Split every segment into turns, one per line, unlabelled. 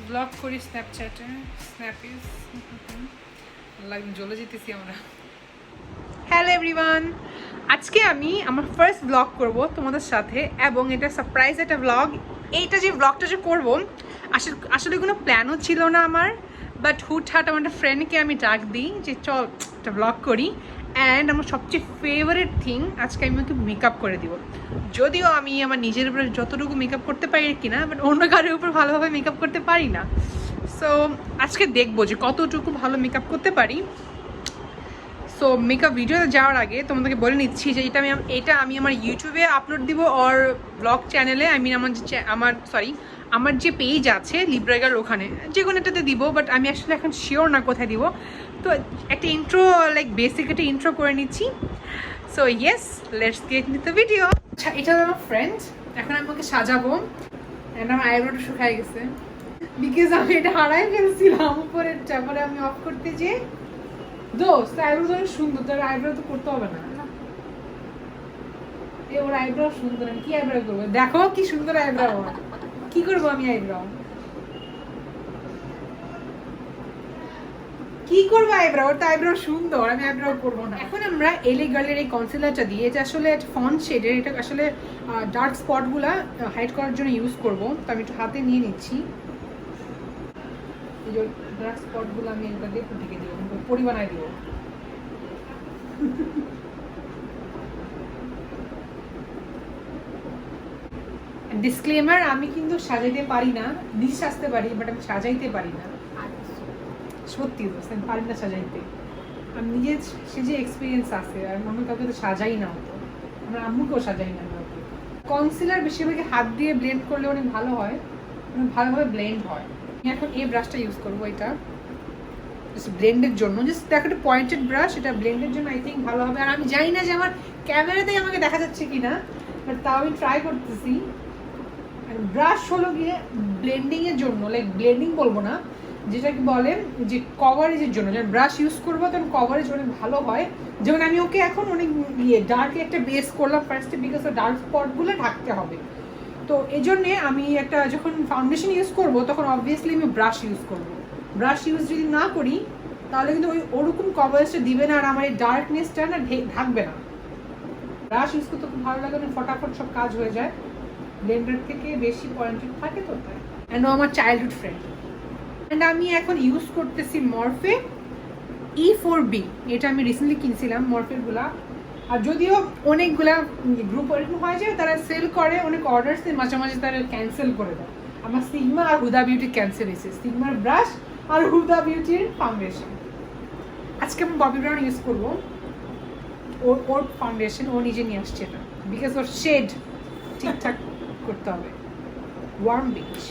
Blog করি স্ন্যাপচ্যাটে, স্ন্যাপিস জ্বলে যেতেছি আমরা। হ্যালো এভরিওয়ান, আজকে আমি আমার ফার্স্ট ব্লগ করব তোমাদের সাথে, এবং এটা সারপ্রাইজ একটা ব্লগ। এইটা যে ব্লগটা যে করবো আসলে কোনো প্ল্যানও ছিল না আমার, বাট হুটহাট আমার একটা ফ্রেন্ডকে আমি ডাক দিই যে চল একটা ব্লগ করি। অ্যান্ড আমার সবচেয়ে ফেভারিট থিং, আজকে আমি ওকে মেকআপ করে দিব। যদিও আমি আমার নিজের উপরে যতটুকু মেকআপ করতে পারি কিনা, বাট অন্য কারোর উপর ভালোভাবে মেকআপ করতে পারি না। সো আজকে দেখবো যে কতটুকু ভালো মেকআপ করতে পারি। সো মেকআপ ভিডিওতে যাওয়ার আগে তোমাদেরকে বলে নিচ্ছি যে এটা আমি আমার ইউটিউবে আপলোড দিব, আর ব্লগ চ্যানেলে আমার যে পেজ আছে লিব্রা গার্ল, ওখানে যে কোনো একটাতে দিব, বাট আমি আসলে এখন শিওর না কোথায় দিব। তো একটা ইন্ট্রো, বেসিক একটা ইন্ট্রো করে নিচ্ছি। So yes, let's get into the video. আচ্ছা, এটা আমার ফ্রেন্ড, এখন আমি ওকে সাজাবো। অ্যান্ড আমার আইব্রোটা শুকায় গেছে, বিকজ আমি এটা হারাই ফেলছিলাম উপরে, তারপরে আমি অফ করতে যেয়ে দোস্ত আইব্রো তো সুন্দর, তার আইব্রো তো করতে হবে না। ওর আইব্রো সুন্দর, আমি কি আইব্রো করবো? দেখো কি সুন্দর আইব্রো, কি করবো আমি আইব্রো? কি করবো আইব্রো? ওর তো আইব্রো সুন্দর, আমি আইব্রো করবো না। এখন আমরা এলে গার্লের এই কনসিলারটা দিয়ে, এটা আসলে একটা ফন্ট শেডের, এটা আসলে ডার্ক স্পটগুলা হাইড করার জন্য ইউজ করবো। তো আমি একটু হাতে নিয়ে নিচ্ছি, এই যে ডার্ক স্পটগুলো আমি এটা দিয়ে ঢেকে দিব, পরিমাণায় দিব। ডিসক্লেমার, আমি কিন্তু সাজাইতে পারি না, ডিশ আসতে পারি, বাট আমি সাজাইতে পারি না। সত্যি দোস্ত, আমি পারি না সাজাইতে। আমি নিজের সে যে এক্সপিরিয়েন্স আছে, আর আমি কাউকে তো সাজাই না হতো, আমার আম্মুকেও সাজাই না কাউকে। কনসিলার বেশিরভাগই হাত দিয়ে ব্লেন্ড করলে অনেক ভালো হয়, অনেক ভালোভাবে ব্লেন্ড হয়। আমি এখন এই ব্রাশটা ইউজ করবো, এটা জাস্ট ব্লেন্ডের জন্য, জাস্ট দেখো একটা পয়েন্টেড ব্রাশ, এটা ব্লেন্ডের জন্য আই থিঙ্ক ভালো হবে। আর আমি জানি না যে আমার ক্যামেরাতেই আমাকে দেখা যাচ্ছে কিনা, বাট তাও আমি ট্রাই করতেছি। ব্রাশ হলো গিয়ে ব্লেন্ডিং এর জন্য, ব্লেন্ডিং বলবো না, যেটাকে বলে যে কভারেজের জন্য। যখন ব্রাশ ইউজ করবো তখন কভারেজ অনেক ভালো হয়। যেমন আমি ওকে এখন অনেক ডার্ক একটা বেস করলাম ফার্স্টে, বিকজ ডার্ক স্পটগুলো ঢাকতে হবে। তো এই জন্যে আমি একটা যখন ফাউন্ডেশন ইউজ করবো তখন অবভিয়াসলি আমি ব্রাশ ইউজ করবো। ব্রাশ ইউজ যদি না করি তাহলে কিন্তু ওরকম কভারেজটা দিবে না, আর আমার এই ডার্কনেসটা না ঢাকবে না। ব্রাশ ইউজ করতে খুব ভালো লাগে, ফটাফট সব কাজ হয়ে যায়, ব্লেন্ডার থেকে বেশি পয়েন্টেড থাকে তো তাই। অ্যান্ড ও আমার চাইল্ডহুড ফ্রেন্ড। অ্যান্ড আমি এখন ইউজ করতেছি মরফে E4B, এটা আমি রিসেন্টলি কিনছিলাম মরফেগুলা। আর যদিও অনেকগুলা গ্রুপ এরকম হয়ে যায়, তারা সেল করে, অনেক অর্ডার মাঝে মাঝে তারা ক্যান্সেল করে দেয়। আমার সিগমা আর হুদা বিউটি ক্যান্সেল হয়েছে, সিগমার ব্রাশ আর হুদা বিউটির ফাউন্ডেশন। আজকে আমি ববি ব্রাউন ইউজ করবো, ওর ফাউন্ডেশন ও নিজে নিয়ে আসছে এটা, বিকজ ওর শেড ঠিকঠাক করতে হবে। Warm beach.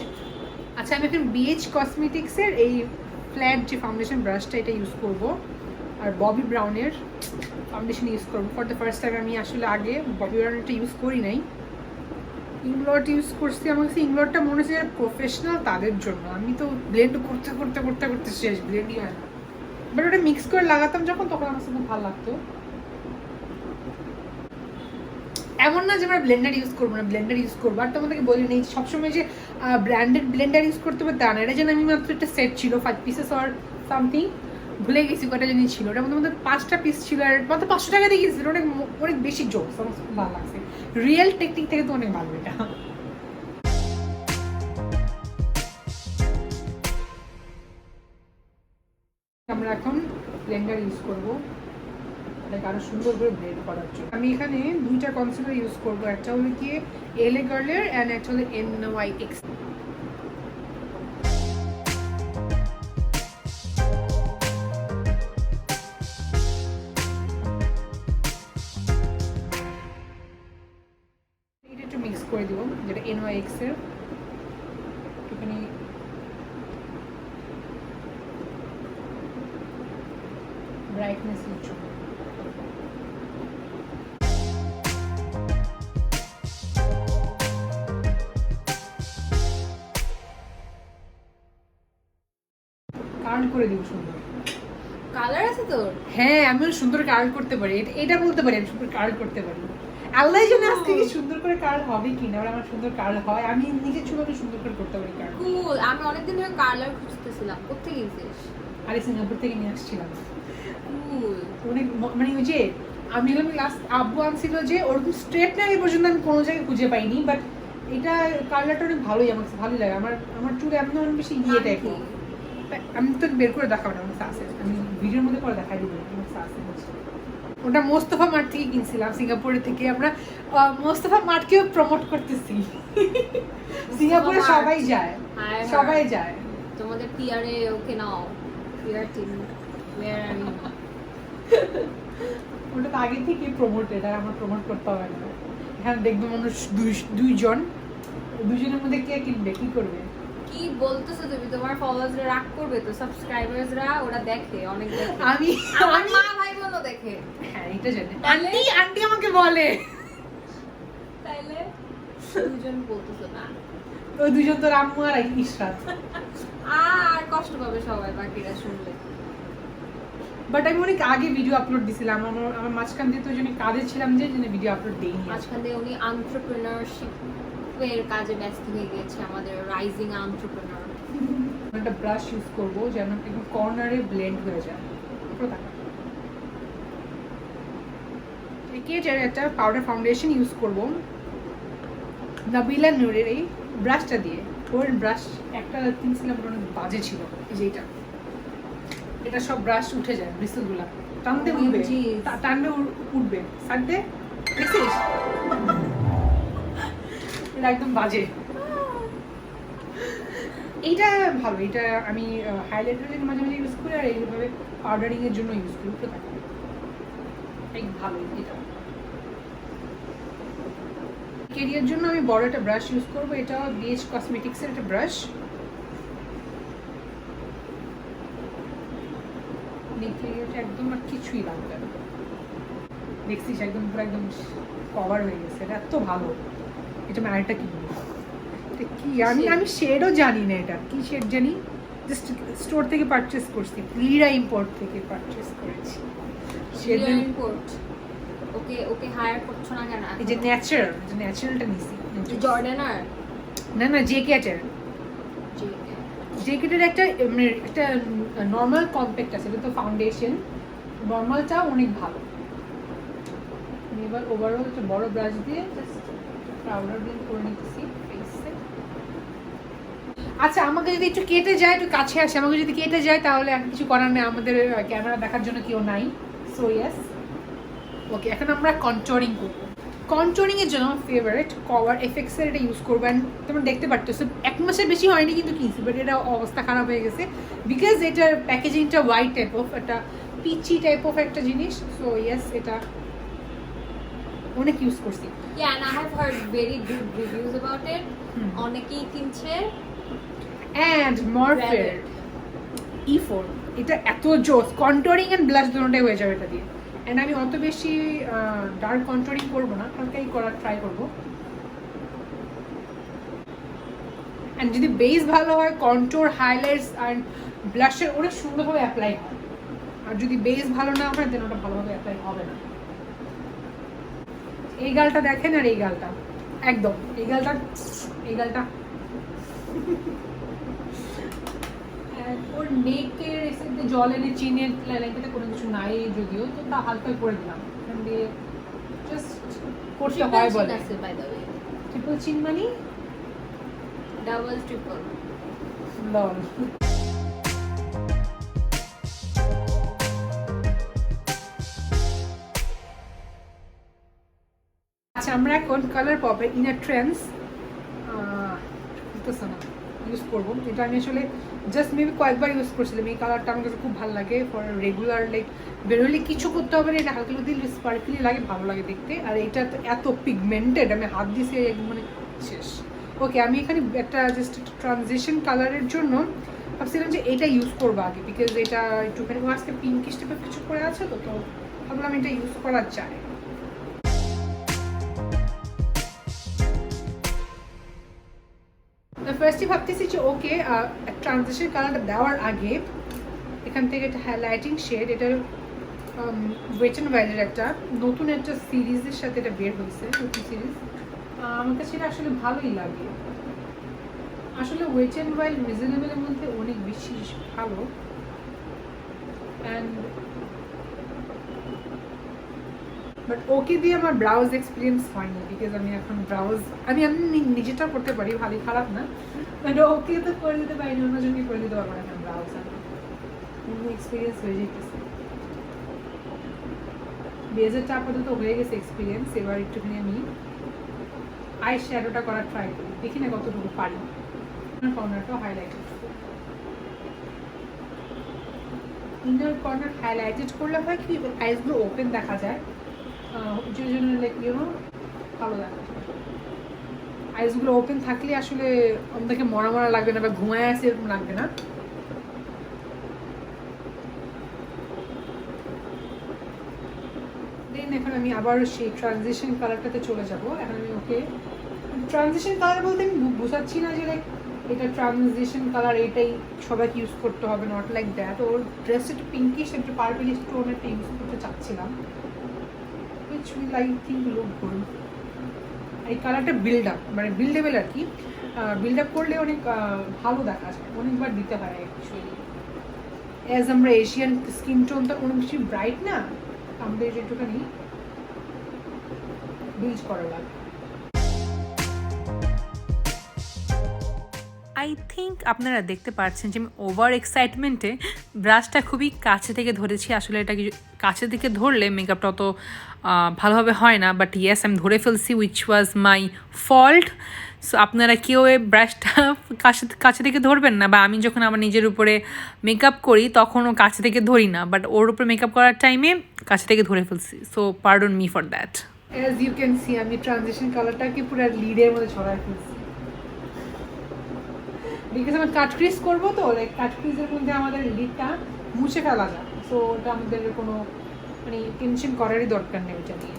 আচ্ছা, আমি এখন BH কসমেটিক্সের এই ফ্ল্যাট যে ফাউন্ডেশন ব্রাশটা, এটা ইউজ করব, আর ববি ব্রাউনের ফাউন্ডেশন ইউজ করবো ফর দ্য ফার্স্ট টাইম। আমি আসলে আগে ববি ব্রাউনেরটা ইউজ করি নাই, ইংলট ইউজ করছি। আমার কাছে ইংলটটা মনে হচ্ছে প্রফেশনাল তাদের জন্য। আমি তো ব্লেন্ড করতে করতে করতে করতে শেষ, ব্লেন্ডই হয় না। বাট ওটা মিক্স করে লাগাতাম যখন, তখন আমার কাছে খুব ভালো লাগতো। এমন না যে আমরা ব্লেন্ডার ইউজ করবো না, ব্লেন্ডার ইউজ করবো। আর তোমাদেরকে বলি নেই সবসময় যে ব্র্যান্ডেড ব্লেন্ডার ইউজ করতে হবে তা না। এটা যেন আমি মাত্র একটা সেট ছিল 5 পিসেস অর সামথিং, ভুলে গেছি কটা জিনিস ছিল, ওটার মধ্যে 5টা পিস ছিল, আর মাত্র 500 টাকা দিয়ে গেছিল। অনেক অনেক বেশি জোস, আমার খুব ভালো লাগছে। রিয়েল টেকনিক থেকে তো অনেক ভালো এটা। আমরা এখন ব্লেন্ডার ইউজ করবো আরো সুন্দর করে ব্লেন্ড করার জন্য। আমি এখানে 2টা কনসিলার ইউজ করবো, একটা হলো কি এলে গার্লের অ্যান্ড একটা হলো NYX। এটা একটু মিক্স করে দিব, যেটা NYX এর একটুখানি ব্রাইটনেস দিচ্ছ। কার্ল করে দিব সুন্দর।
কালার আছে তোর?
হ্যাঁ, আমিও সুন্দর কার্ল করতে পারি, এটা বলতে পারি আমি সুন্দর কার্ল করতে পারি। আল্লাহ জানে আজকে কি সুন্দর করে কার্ল হবে কিনা, আর আমার সুন্দর কার্ল হয়, আমি নিজের চুলকে সুন্দর করে করতে পারি কার্ল।
কুল, আমি অনেকদিন ধরে কার্লার খুঁজতেছিলাম, কোথায় গেছিস?
আরে সিঙ্গাপুর থেকে নিয়ে আসছিলাম।
কুল,
অনেক মানে ওই যে আমি হলাম লাস্ট আব্বু আনছিল যে ওরকম স্ট্রেট না এই পর্যন্ত আমি কোনো জায়গায় খুঁজে পাইনি, বাট এটা কালারটা অনেক ভালোই, আমার কাছে ভালোই লাগে। আমার চুল এমন অনেক বেশি ইয়ে টাইপের। আমি তো বের করে দেখাবো না, আমার কাছে আছে, আমি ভিডিওর মধ্যে পরে দেখাই দিবো, আমার কাছে আছে। ওটা মোস্তফা মার্ট থেকে কিনছিলাম, সিঙ্গাপুরের থেকে। আমরা মোস্তফা মার্টকেও প্রমোট করতেছি। সিঙ্গাপুরে সবাই যায়, সবাই যায়।
তোমাদের পিআরএ ওকে নাও, PR team where are you?
ওটা তো আগে থেকে প্রমোটেড, আর আমার প্রমোট করতে হবে না। এখানে দেখবে মানুষ দুইজনের মধ্যে কে কিনবে, কি করবে?
কি বলতেছো তুমি? তোমার ফলোয়ার্সরা রাগ করবে তো, সাবস্ক্রাইবার্সরা ওরা দেখে, অনেক দেখে।
আমি
আমার মা ভাই বোনও দেখে।
হ্যাঁ এটা জানি, আন্টি আমাকে বলে।
তাইলে দুজন বলতেছো না,
ওই দুজন তো আম্মু আর ইশরাত।
আর কষ্ট পাবে সবাই বাকিরা শুনলে।
বাট আমি অনেক আগে ভিডিও আপলোড দিছিলাম, আমার মাঝখান দিয়ে তো ওই জন্য কাজে ছিলাম যে ভিডিও আপলোড দেইনি।
মাঝখান দিয়ে উনি এন্টারপ্রেনারশিপের কাজে ব্যস্ত হয়ে গেছে, আমাদের রাইজিং এন্টারপ্রেনার।
একটা ব্রাশ ইউজ করব যেন একটু কর্নারে ব্লেন্ড হয়ে যায়। একটা পাউডার ফাউন্ডেশন ইউজ করব নাবিলা নূরের এই ব্রাশটা দিয়ে। ওর ব্রাশ একটা কিনছিলাম, অনেক বাজে ছিল, এই যে এটা সব ব্রাশ উঠে যায়, ব্রিসেলগুলা টানতে উঠবে, টানবে উঠবে, সারতে দেখছিস? এটা একদম বাজে। এইটা ভালো, এটা আমি হাইলাইটারের মাঝে মাঝে ইউজ করি, আর এইভাবে পাউডারিং এর জন্য ইউজ করি। তো এই ভালো, এটা কেরিয়ার জন্য আমি বড় একটা ব্রাশ ইউজ করব। এটা বিএচ কসমেটিক্সের একটা ব্রাশ। এটা একদম আর কিছুই লাগবে না, দেখছিস একদম পুরো একদম কভার হয়ে গেছে। এটা এত ভালো, এটা আমি আরেকটা কিনবো। এটা কি আমি শেডও জানি না, এটা কি শেড জানি, জাস্ট স্টোর থেকে পারচেস করছি, লিরা ইম্পোর্ট থেকে পারচেস করেছি।
শেড ইম্পোর্ট। ওকে ওকে হায়ার করছো না কেন?
এই যে ন্যাচারালটা নিছি।
জর্ডানার
না জেকেটের একটা নর্মাল কম্প্যাক্ট আছে, এটা তো ফাউন্ডেশন। নর্মালটা অনেক ভালো। এবার ওভারঅল একটা বড় ব্রাশ দিয়ে জাস্ট পাউডার ব্লেন্ড করে নিতেছি ফেসে। আচ্ছা আমাকে যদি একটু কেটে যায়, একটু কাছে আসে, আমাকে যদি কেটে যায় তাহলে আর কিছু করার নেই, আমাদের ক্যামেরা দেখার জন্য কেউ নাই। সো ইয়েস, ওকে এখন আমরা কন্ট্রোলিং করব। কন্ট্রোলিং এর জন্য ফেভারিট কভার এফএক্স এর এটা ইউজ করবো। অ্যান্ড তোমরা দেখতে পাচ্ছ 1 মাসের বেশি হয়নি কিন্তু কিনছি, বাট এটা অবস্থা খারাপ হয়ে গেছে বিকজ এটার প্যাকেজিংটা হোয়াইট টাইপ অফ, একটা পিচি টাইপ অফ একটা জিনিস। সো ইয়েস, এটা অনেক ইউজ করছি।
Yeah, and I have heard very good reviews about it. অনেকেই কিনছে।
And Morphe E4 এটা এত জোস, কন্ট্রোলিং এন্ড ব্লাশ দুটোটাই হয়ে যাবে এটা দিয়ে। এন্ড আমি অত বেশি ডার্ক কন্ট্রোলিং করব না, হালকাই করার ট্রাই করব। এন্ড যদি বেস ভালো হয়, কন্ট্রোর, হাইলাইটস আর ব্লাশের অনেক সুন্দরভাবে অ্যাপ্লাই হয়। আর যদি বেস ভালো না হয় দেন ওটা ভালোভাবে অ্যাপ্লাই হবে না। এই গালটা দেখেন, আর এই গালটা একদম, এই গালটা ওর নেকের এসে জল এনে চিনের লাইনটাতে কোনো কিছু নাই যদিও, তো তা হালকা করে দিলাম। এখান দিয়ে জাস্ট করতে হয় বলে। ট্রিপল চিন মানে
ডাবল ট্রিপল
লল। আচ্ছা আমরা এখন কালার পপের ইনার ট্রেন্ডস ইউজ করবো। এটা আমি আসলে জাস্ট মেবি কয়েকবার ইউজ করছিলাম। এই কালারটা আমার কাছে খুব ভালো লাগে ফর রেগুলার, লাইক বেরোলে কিছু করতে হবে না, এটা হালকা দিলে স্পার্কলি লাগে, ভালো লাগে দেখতে। আর এটা তো এত পিগমেন্টেড, আমি হাত দিয়েছি মানে শেষ। ওকে আমি এখানে একটা জাস্ট ট্রানজিশন কালারের জন্য ভাবছিলাম যে এটা ইউজ করবো আগে, বিকজ এটা একটুখানি আজকে পিঙ্কিশ টাইপের কিছু করে আছে, তো ভাবলাম এটা ইউজ করা যায়। ফার্স্টই ভাবতেছি যে ওকে ট্রানজিশন কালারটা দেওয়ার আগে এখান থেকে একটা হাইলাইটিং শেড, এটা ওয়েট অ্যান্ড ওয়াইল্ডের একটা নতুন একটা সিরিজের সাথে এটা বের হয়েছে, নতুন সিরিজ। আমার কাছে এটা আসলে ভালোই লাগে। আসলে ওয়েট অ্যান্ড ওয়াইল্ড রিজনেবলের মধ্যে অনেক বেশি ভালো। অ্যান্ড বাট ওকে দিয়ে আমার ব্রাউজ এক্সপিরিয়েন্স হয়নি, বিকজ আমি এখন আমি নিজেটা করতে পারি, ভালোই খারাপ না, বাট ওকে তো করে দিতে পারি না, অন্যজনকে করে দিতে পারবো না ব্রাউজ। অন্য এক্সপিরিয়েন্স হয়ে যেতেছে। বেজেরটা আপাতত হয়ে গেছে এক্সপিরিয়েন্স। এবার একটুখানি আমি আই শ্যাডোটা করার ট্রাই করি, দেখি না কতটুকু পারি। কর্নারটাও হাইলাইটেড, ইনার কর্নার হাইলাইটেড করলে হয় কি আইসগুলো ওপেন দেখা যায়, যে জন্য লাইক ভালো দেখা যায়। আইসগুলো ওপেন থাকলে আসলে আমাদেরকে মরা মরা লাগবে না বা ঘুমায় আসে এরকম লাগবে না। দেন এখন আমি আবার সেই ট্রানজিশন কালারটাতে চলে যাব। এখন আমি ওকে ট্রানজিশন কালার বলতে আমি বোঝাচ্ছি না যে লাইক এটা ট্রানজিশন কালার এটাই সবাইকে ইউজ করতে হবে, not like that. Or dress একটু পিঙ্কিশ একটু পার্পলিশ টোনেরটা ইউজ করতে চাচ্ছিলাম, which will I think look good। এই কালারটা বিল্ডেবল আর কি, বিল্ড আপ করলে অনেক ভালো দেখা যায়, অনেকবার দিতে হয় অ্যাকচুয়ালি। অ্যাজ আমরা এশিয়ান স্কিন টোনটা অনেক বেশি ব্রাইট না, আমাদের একটুখানি বিল্ড করা লাগে।
আই থিঙ্ক আপনারা দেখতে পাচ্ছেন যে আমি ওভার এক্সাইটমেন্টে ব্রাশটা খুবই কাছে থেকে ধরেছি। আসলে এটা কাছে থেকে ধরলে মেকআপটা অত ভালোভাবে হয় না, বাট ইয়েস আমি ধরে ফেলছি, which was my fault. So আপনারা কেউ এই ব্রাশটা কাছে থেকে ধরবেন না, বা আমি যখন আমার নিজের উপরে মেকআপ করি তখনও কাছে থেকে ধরি না, বাট ওর উপরে মেকআপ করার টাইমে কাছে থেকে ধরে ফেলছি। So pardon me for that.
As you can see আমি ট্রানজিশন কালারটাকে পুরো লিডের মধ্যে ছড়ায় ফেলছি, বিকজ আমি কাট ক্রিজ করবো তো, লাইক কাট ক্রিজের মধ্যে আমাদের লিডটা মুছে ফেলা যায়। সো ওটা আমাদের কোনো মানে টেনশন করারই দরকার নেই ওটা নিয়ে।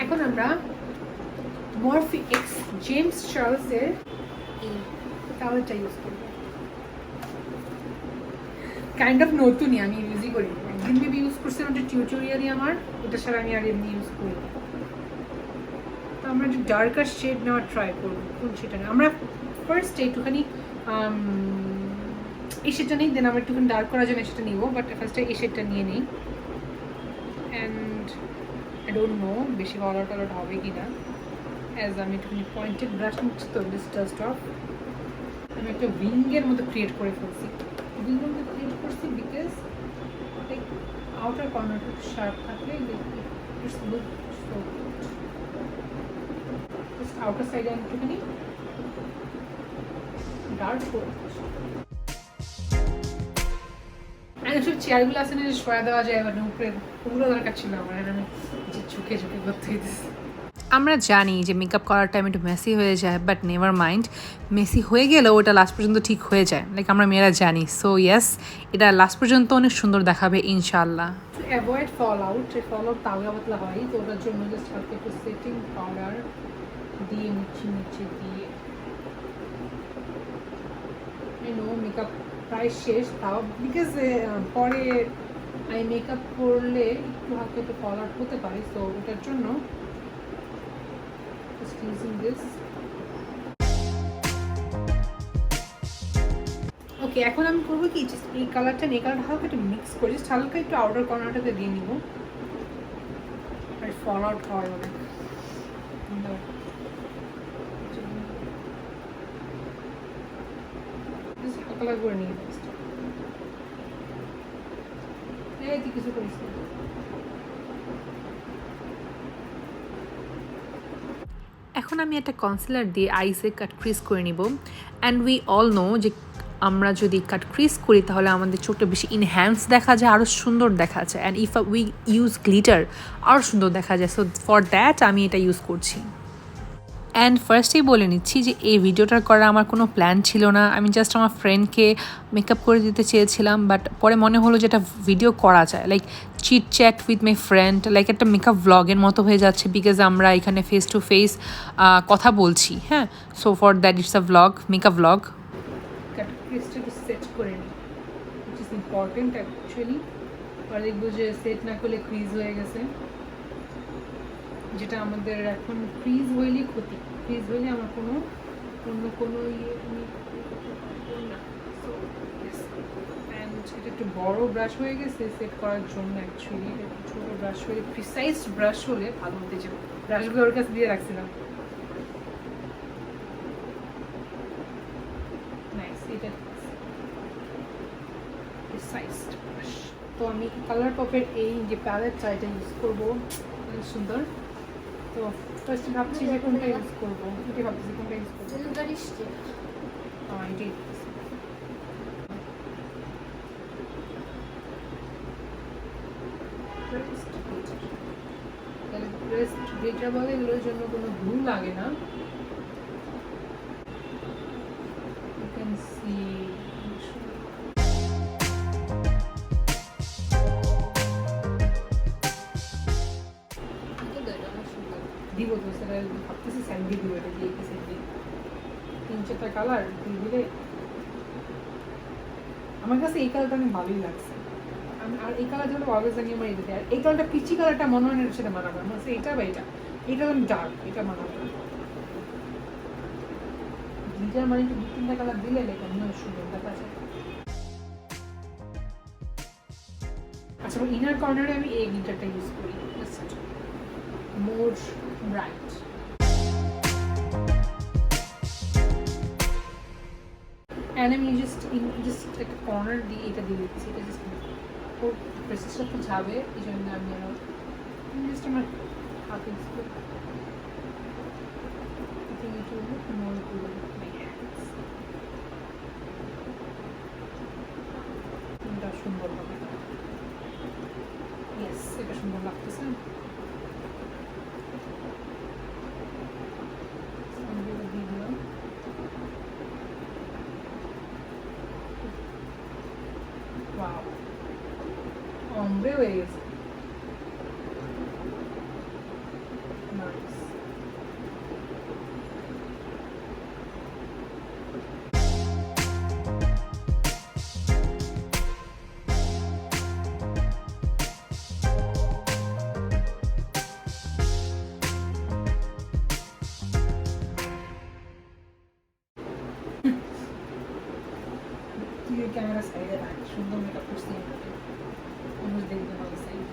এখন আমরা মরফি এক্স জেমস চার্লসের এই কালারটা ইউজ করবো। কাইন্ড অফ নতুনই, আমি ইউজই করি, একদিন মেবি ইউজ করছিলাম একটা টিউটোরিয়ালই আমার, ওটা ছাড়া আমি আর এমনি ইউজ করি। তো আমরা একটু ডার্কার শেড নেওয়ার ট্রাই করবো। কোন শেডটা নেই আমরা ফার্স্ট একটুখানি এই শেডটা নেই, দেন আমরা একটুখানি ডার্ক করার জন্য সেটা নিব, বাট ফার্স্টে এই শেডটা নিয়ে নিই। অ্যান্ড আই ডোন্ট নো বেশি কালার টালার হবে কি না, অ্যাজ আমি একটুখানি পয়েন্টেড ব্রাশ নিচ্ছি তো দিস জাস্ট অফ। আমি একটা উইংয়ের মতো ক্রিয়েট করে ফেলছি, উইংয়ের মতো ক্রিয়েট করছি বিকজ লাইক আউটার কর্নারটা একটু শার্প থাকলে it's look so just outer সাইডে আমি একটুখানি ডার্ক করে সব চেয়ারগুলো আছে না সয়া দেওয়া যায়, মানে উপরে ওগুলো দরকার ছিল আমার, আমি যে ঝুঁকে ঝুঁকে করতে হইতেছে।
আমরা জানি যে মেকআপ করার টাইম একটু মেসি হয়ে যায়, বাট নেভার মাইন্ড, মেসি হয়ে গেলেও ওটা লাস্ট পর্যন্ত ঠিক হয়ে যায়, লাইক আমরা মেয়েরা জানি। সো ইয়েস, এটা লাস্ট পর্যন্ত অনেক সুন্দর দেখাবে ইনশাল্লাহ।
টু অ্যাভয়েড ফল আউট তাওয়া পাতলা হয়, তো ওটার জন্য জাস্ট হালকা একটু সেটিং পাউডার দিয়ে নিচে দিয়ে মেকআপ প্রায় শেষ তাও, বিকজ পরে আমি মেকআপ করলে একটু হালকা একটু ফল আউট হতে পারে, সো ওটার জন্য just using this. ওকে, এখন আমি করবো কি জাস্ট এই কালারটা নিয়ে কালারটা হালকা একটু মিক্স করে জাস্ট হালকা একটু আউটার কর্নারটাতে দিয়ে নিব, আর ফল আউট হয় অনেক কালার করে নিয়ে এই কিছু করিস না।
এখন আমি একটা কনসিলার দিয়ে আইসে কাট ক্রিজ করে নিব। অ্যান্ড উই অল নো যে আমরা যদি কাট ক্রিজ করি তাহলে আমাদের চোখটা বেশি ইনহ্যান্স দেখা যায়, আরও সুন্দর দেখা যায়। And if we use glitter আরও সুন্দর দেখা যায়। সো ফর দ্যাট আমি এটা ইউজ করছি। অ্যান্ড ফার্স্টেই বলে নিচ্ছি যে এই ভিডিওটা করা আমার কোনো প্ল্যান ছিল না, আমি জাস্ট আমার ফ্রেন্ডকে মেকআপ করে দিতে চেয়েছিলাম, বাট পরে মনে হলো যে এটা ভিডিও করা যায়, like chit chat with my friend, like একটা মেকআপ ভ্লগের মতো হয়ে যাচ্ছে, বিকজ আমরা এখানে ফেস টু ফেস কথা বলছি। হ্যাঁ, so for that it's a vlog, makeup vlog.
Cut ক্রিজটা সেট করে নিই, which is ইম্পর্টেন্ট অ্যাকচুয়ালি। আর দেখবো যে সেট না করলে ক্রিজ হয়ে গেছে, যেটা আমাদের এখন ক্রিজ হইলেই ক্ষতি। ক্রিজ হইলে আমার কোনো অন্য কোনো ইয়ে না। অ্যান্ড এটা একটু বড় ব্রাশ হয়ে গেছে সেট করার জন্য। অ্যাকচুয়ালি একটু ছোটো ব্রাশ হলে, প্রিসাইজ ব্রাশ হলে ভালো হতে যাবে। ব্রাশগুলো ওর কাছে দিয়ে রাখছিলাম। নাইস, এটা প্রিসাইজড ব্রাশ। তো আমি কালার পপের এই যে প্যালেটটা এটা ইউজ করবো, অনেক সুন্দর। তো ফার্স্ট ভাবছি যে কোনটা ইউজ করবো, এটাই ভাবছি কোনটা ইউজ করবো। এটাই প্রেসড গ্লিটার বলে, এগুলোর জন্য কোনো গ্লু লাগে না। You can see দিব তো, সেটা ভাবতেছি স্যান্ডি দিব, এটা দিয়ে কি স্যান্ডি 3-4টা কালার দিয়ে দিলে। আমার কাছে এই কালারটা অনেক ভালোই লাগছে। আর এই কালার যেগুলো অলওয়েজ আমি আমার এটাতে, আর এই কালারটা পিচি কালারটা মনে হয় না এর সাথে মানাবে। আমার কাছে এটা বা এটা, এটা আমি ডার্ক, এটা মানাবে। গ্লিটার মানে একটু 2-3টা কালার দিলে এটা অন্য সুন্দর দেখা যায়। আচ্ছা, ইনার কর্নারে আমি এই গ্লিটারটা ইউজ করি, জাস্ট মোর ব্রাইট। অ্যান্ড আমি জাস্ট একটা কর্নার দিয়ে এটা দিয়ে দিচ্ছি। এটা জাস্ট ওর প্রেসেসটা তো যাবে, এই জন্য আমি জাস্ট আমার হাতে ইউজ করি। I think it will look more good with my hands. এটা সুন্দর হবে। Yes, এটা সুন্দর লাগতেছে। Wow. Ombre হয়ে গেছে। Nice. ক্যামেরা সাইডে রাখ, সুন্দর মেকআপ করছি। মানুষ দেখবে ভালো সাইড।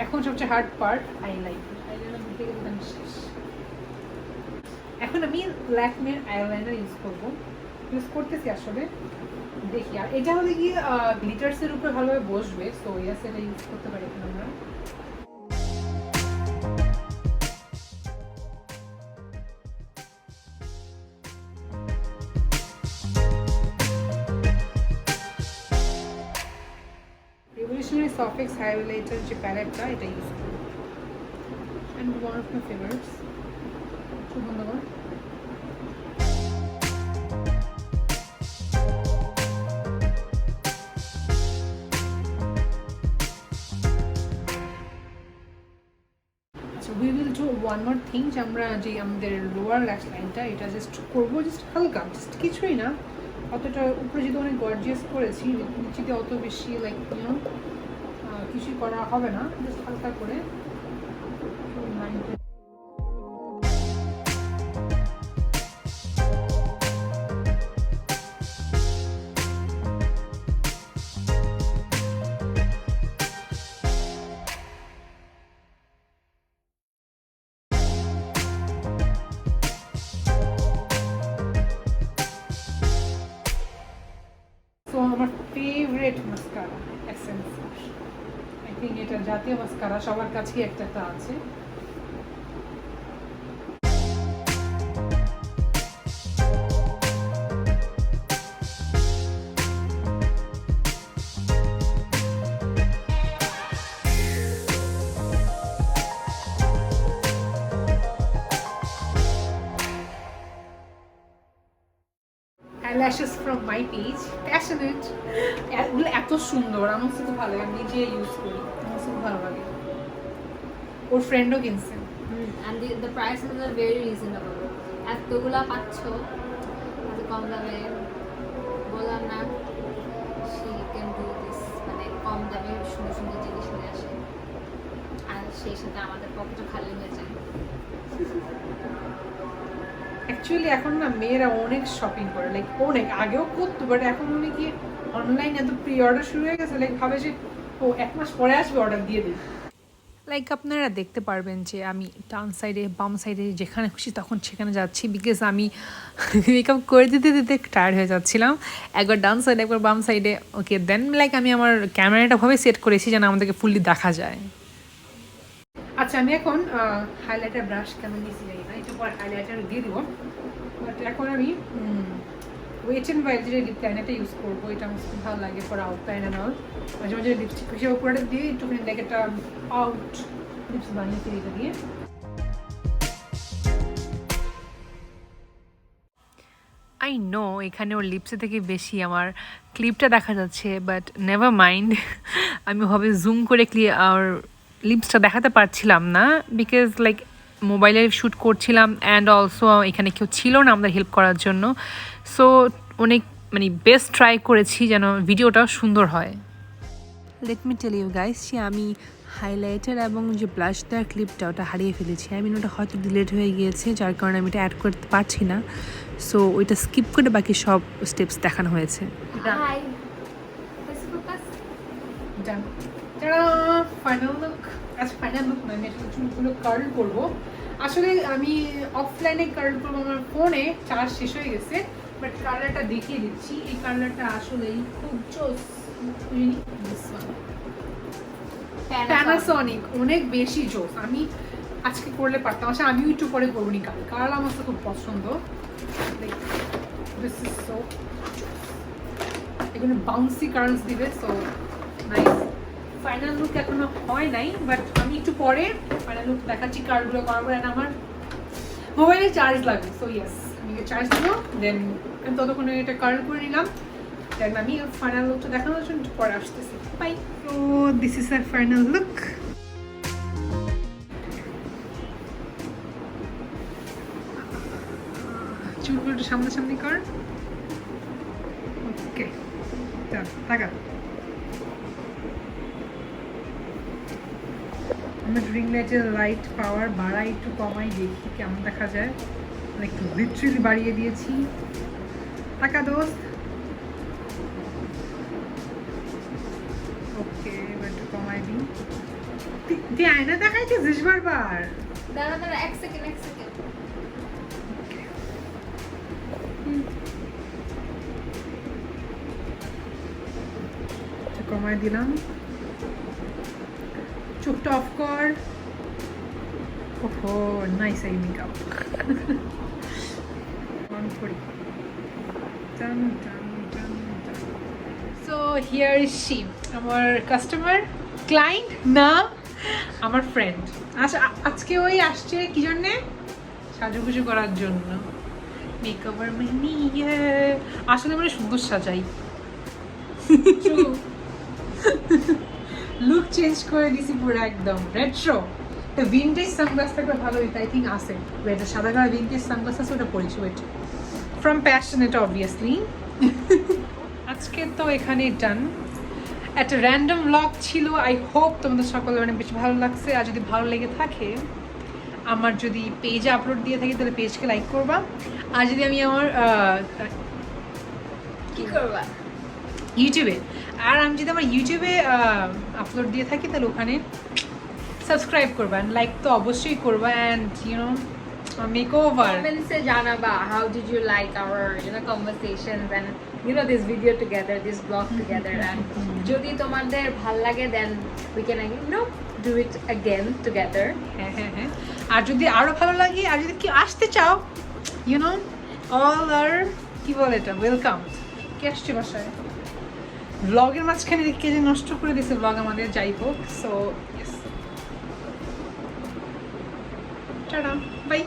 এখন সবচেয়ে হার্ড পার্ট আইলাইনার। আইলাইনার দিতে গেলে আমি শেষ। এখন আমি ল্যাকমের আইলাইনার ইউজ করতেছি আসলে, দেখি। আর এটা হলে গিয়ে গ্লিটার্সের উপরে ভালোভাবে বসবে, সো ইয়াস এটা ইউজ করতে পারি এখন আমরা। রেভলিউশনারি সফেক্স হাইলাইটার যে প্যালেটটা, এটা ইউজ করি। And one of my favourites. খুব বন্ধুগণ, আচ্ছা, we will do one more thing, যে আমরা যে আমাদের লোয়ার ল্যাশ লাইনটা এটা জাস্ট করবো, জাস্ট হালকা, জাস্ট কিছুই না। অতটা উপরে যদি অনেক গর্জিয়াস করেছি, নিচেতে অত বেশি লাইক কিছুই করা হবে না, জাস্ট হালকা করে। তো আমার favourite mascara essence, I think এটা জাতীয় মাস্কারা, সবার কাছেই একটা আছে। Eyelashes from my page, passionate. এগুলো এত সুন্দর, আমার কাছে খুব ভালো লাগে, আমি নিজে ইউজ করি, আমার কাছে খুব ভালো লাগে। ওর ফ্রেন্ডও কিনছে।
and the prices are very reasonable. এতগুলা পাচ্ছ এত কম দামে, বললাম না, she can do কম দামে সুন্দর সুন্দর জিনিস নিয়ে আসে, আর সেই সাথে আমাদের পকেটও খালি হয়ে যায়।
অ্যাকচুয়ালি এখন না মেয়েরা অনেক শপিং করে, লাইক অনেক, আগেও করতো বাট এখন উনি কি অনলাইন এত প্রি অর্ডার শুরু হয়ে গেছে, লাইক ভাবে যে ও 1 মাস পরে আসবে, অর্ডার দিয়ে দিই।
লাইক আপনারা দেখতে পারবেন যে আমি ডান সাইডে বাম সাইডে যেখানে খুশি তখন সেখানে যাচ্ছি, বিকজ আমি মেকআপ করে দিতে দিতে টায়ার্ড হয়ে যাচ্ছিলাম। একবার ডান সাইডে একবার বাম সাইডে, ওকে দেন লাইক আমি আমার ক্যামেরাটা ভাবে সেট করেছি যেন আমাদেরকে ফুললি দেখা যায়।
আচ্ছা আমি এখন হাইলাইটার ব্রাশ কেমন নিয়েছি জানি না, একটু পরে হাইলাইটার দিয়ে দিব, বাট এখন আমি ওয়েট অ্যান্ড ওয়াইল্ড যে লিপ লাইনারটা ইউজ করবো, এটা আমার খুব ভালো লাগে for out line and all. মাঝে মাঝে লিপস্টিক হিসেবে উপরে দিয়ে একটুখানি লাইক একটা আউট লিপস বানিয়ে ফেলি এটা দিয়ে।
আই নো এখানে ওর লিপসে থেকে বেশি আমার ক্লিপটা দেখা যাচ্ছে, বাট নেভার মাইন্ড। আমি ভাবে জুম করে আর লিপসটা দেখাতে পারছিলাম না, বিকজ লাইক মোবাইলে শ্যুট করছিলাম অ্যান্ড অলসো এখানে কেউ ছিল না আমাদের হেল্প করার জন্য। সো অনেক মানে বেস্ট ট্রাই করেছি যেন ভিডিওটা সুন্দর হয়। Let me tell you guys যে আমি হাইলাইটার এবং যে ব্লাশ দেওয়ার ক্লিপটা ওটা হারিয়ে ফেলেছি। আই মিন ওটা হয়তো ডিলিট হয়ে গিয়েছে, যার কারণে আমি এটা অ্যাড করতে পারছি না। সো ওইটা স্কিপ করে বাকি সব স্টেপস দেখানো হয়েছে।
হাই ফোকাস
ডান। ফাইনাল লুক, আচ্ছা ফাইনাল লুক না, আমি আসলে চুলগুলো কার্ল করবো। আসলে আমি অফলাইনে কার্ল করবো, আমার ফোনে চার্জ শেষ হয়ে গেছে, বাট কালারটা দেখিয়ে দিচ্ছি। এই কালারটা আসলেই খুব জোস, প্যানাসনিক, অনেক বেশি জোস। আমি আজকে করলে পারতাম, আচ্ছা আমিও একটু পরে করবো নি কাল, কালার আমার তো খুব পছন্দ। দিস ইজ সো, এগুলো বাউন্সি কার্লস দিবে, সো নাইস। ফাইনাল লুক এখনো হয় নাই, বাট আমি একটু পরে ফাইনাল লুক দেখাচ্ছি কার্লগুলো করার পর। আমার মোবাইলে চার্জ লাগবে, সো ইয়েস আমি চার্জ দেবো, দেন আমি ততক্ষণে এটা কার্ল করে নিলাম, দেন আমি ফাইনাল লুকটা দেখানোর জন্য একটু পরে আসতেছি। বাই। তো this is our final look. চুলগুলো একটু সামনাসামনি কর, ওকে থাকা। আমার রিং লাইটের লাইট পাওয়ার বাড়াই একটু কমাই, দেখি কেমন দেখা যায়। একটু লিটারেলি বাড়িয়ে দিয়েছি। টাকা দোস্ত, ওকে এবার একটু কমাই দিই। তুই আয়না দেখাইতেছিস বারবার।
দাঁড়া দাঁড়া, এক সেকেন্ড
কমাই দিলাম, চোখটা অফ কর। ওহো নাইস এই মেকআপ। অন করি। সো হিয়ার ইজ শি, আমার কাস্টমার, ক্লায়েন্ট না, আমার ফ্রেন্ড। আচ্ছা আজকে ওই আসছে কি জন্যে? সাজুগুজু করার জন্য। মেকওভার মেনি, আসলে মানে সুন্দর সাজাই, লুক চেঞ্জ করে দিছি পুরো একদম রেট্রো। তো ভিনটেজ সানগ্লাস থাকলে ভালো হইতো, আই থিঙ্ক আছে। এটা সাদা কালার ভিনটেজ সানগ্লাস আছে, ওটা পরিছি। ওয়েট, ফ্রম প্যাশন, এটা অবভিয়াসলি। আজকে তো এখানে ডান। একটা র্যান্ডম ব্লগ ছিল, আই হোপ তোমাদের সকলের অনেক বেশি ভালো লাগছে। আর যদি ভালো লেগে থাকে, আমার যদি পেজে আপলোড দিয়ে থাকি তাহলে পেজকে লাইক করবা। আর যদি আমি আমার
কি করবা
ইউটিউবে, আর আমি যদি আমার ইউটিউবে আপলোড দিয়ে থাকি তাহলে ওখানে সাবস্ক্রাইব করবা, লাইক তো অবশ্যই করবা, অ্যান্ড ইউনো মেকওভার
কমেন্টসে জানাবা how did you like our conversations and this video together, this vlog together, and যদি তোমাদের ভাল লাগে then we can do it again together.
হ্যাঁ হ্যাঁ হ্যাঁ। আর যদি আরো ভালো লাগে, আর যদি কি আসতে চাও, অল আর কি বলে এটা, ওয়েলকাম। কে আসছে বাসায়? ব্লগের মাঝখানে কে যে নষ্ট করে দিয়েছে ব্লগ আমাদের, যাই হোক। So yes, tata, by.